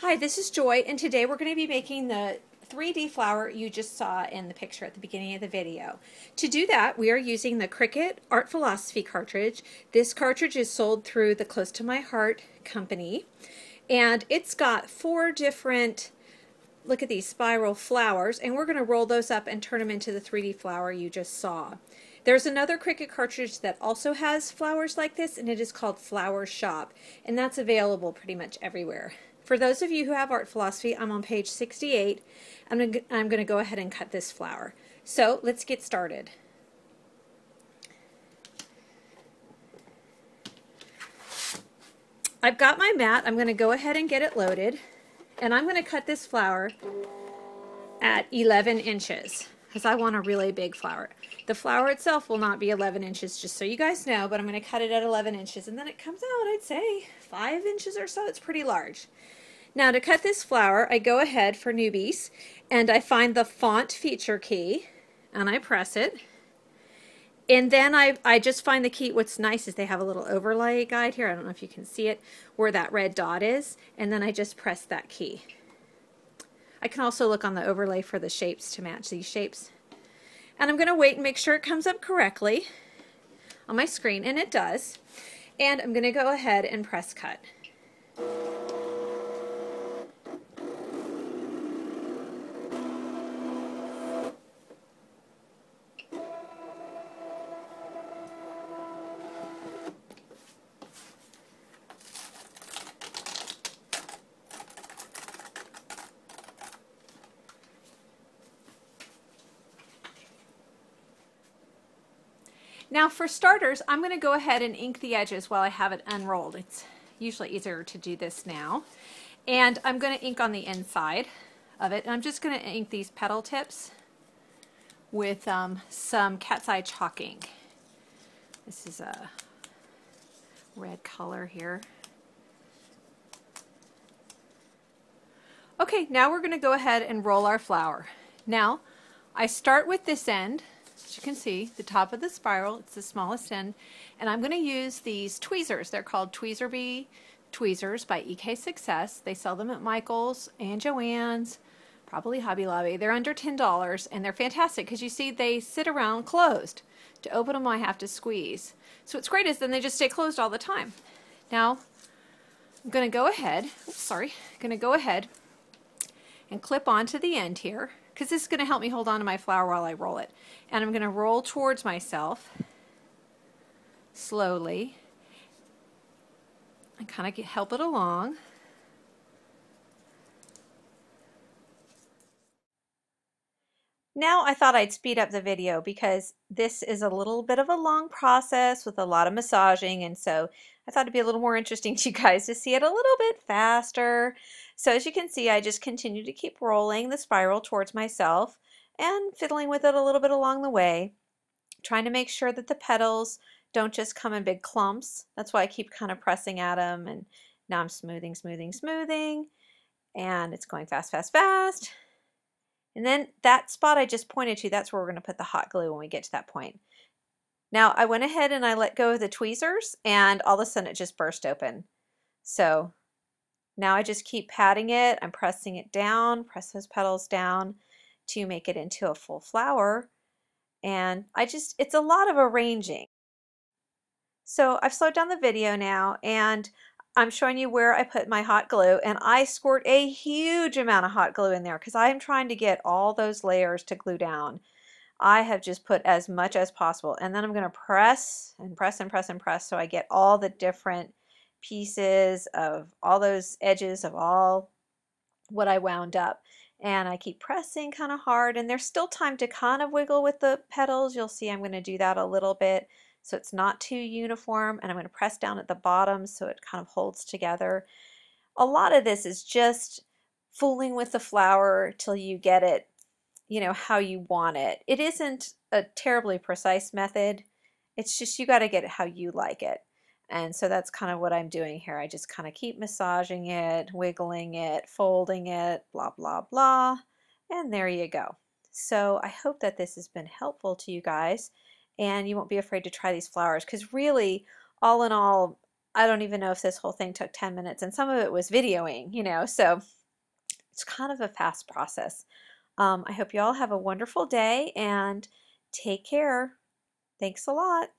Hi, this is Joy, and today we're going to be making the 3D flower you just saw in the picture at the beginning of the video. To do that, we are using the Cricut Art Philosophy cartridge. This cartridge is sold through the Close to My Heart company, and it's got 4 different, look at these spiral flowers, and we're going to roll those up and turn them into the 3D flower you just saw. There's another Cricut cartridge that also has flowers like this, and it is called Flower Shop, and that's available pretty much everywhere. For those of you who have art philosophy, I'm on page 68. I'm going to go ahead and cut this flower. So let's get started. I've got my mat. I'm going to go ahead and get it loaded. And I'm going to cut this flower at 11 inches because I want a really big flower. The flower itself will not be 11 inches, just so you guys know, but I'm going to cut it at 11 inches. And then it comes out, I'd say, 5 inches or so. It's pretty large. Now to cut this flower, I go ahead for newbies and I find the font feature key and I press it. And then I just find the key. What's nice is they have a little overlay guide here. I don't know if you can see it, where that red dot is. And then I just press that key. I can also look on the overlay for the shapes to match these shapes. And I'm going to wait and make sure it comes up correctly on my screen, and it does. And I'm going to go ahead and press cut. Now for starters, I'm going to go ahead and ink the edges while I have it unrolled. It's usually easier to do this now. And I'm going to ink on the inside of it. And I'm just going to ink these petal tips with some cat's eye chalk ink. This is a red color here. Okay, now we're going to go ahead and roll our flower. Now, I start with this end. As you can see, the top of the spiral, it's the smallest end, and I'm going to use these tweezers. They're called Tweezer Bee tweezers by EK Success. They sell them at Michael's and Joann's, probably Hobby Lobby. They're under $10, and they're fantastic because you see they sit around closed. To open them, I have to squeeze. So what's great is then they just stay closed all the time. Now, I'm going to go ahead, and clip onto the end here, because this is going to help me hold on to my flower while I roll it. And I'm going to roll towards myself slowly and kind of help it along. Now I thought I'd speed up the video because this is a little bit of a long process with a lot of massaging, and so I thought it'd be a little more interesting to you guys to see it a little bit faster. So as you can see, I just continue to keep rolling the spiral towards myself and fiddling with it a little bit along the way, trying to make sure that the petals don't just come in big clumps. That's why I keep kind of pressing at them, and now I'm smoothing, and it's going fast, fast, fast. And then that spot I just pointed to, that's where we're going to put the hot glue when we get to that point. Now I went ahead and I let go of the tweezers, and all of a sudden it just burst open. So now I just keep patting it. I'm pressing it down, press those petals down to make it into a full flower. And it's a lot of arranging. So I've slowed down the video now, and I'm showing you where I put my hot glue, and I squirt a huge amount of hot glue in there because I'm trying to get all those layers to glue down. I have just put as much as possible, and then I'm going to press and press and press and press so I get all the different pieces of all those edges of all what I wound up. And I keep pressing kind of hard, and there's still time to kind of wiggle with the petals. You'll see I'm going to do that a little bit so it's not too uniform, and I'm going to press down at the bottom so it kind of holds together. A lot of this is just fooling with the flower till you get it, how you want it. It isn't a terribly precise method. It's just you got to get it how you like it. And so that's kind of what I'm doing here. I just kind of keep massaging it, wiggling it, folding it, blah, blah, blah. And there you go. So I hope that this has been helpful to you guys, and you won't be afraid to try these flowers, because really, all in all, I don't even know if this whole thing took 10 minutes, and some of it was videoing, you know, so it's kind of a fast process. I hope you all have a wonderful day and take care. Thanks a lot.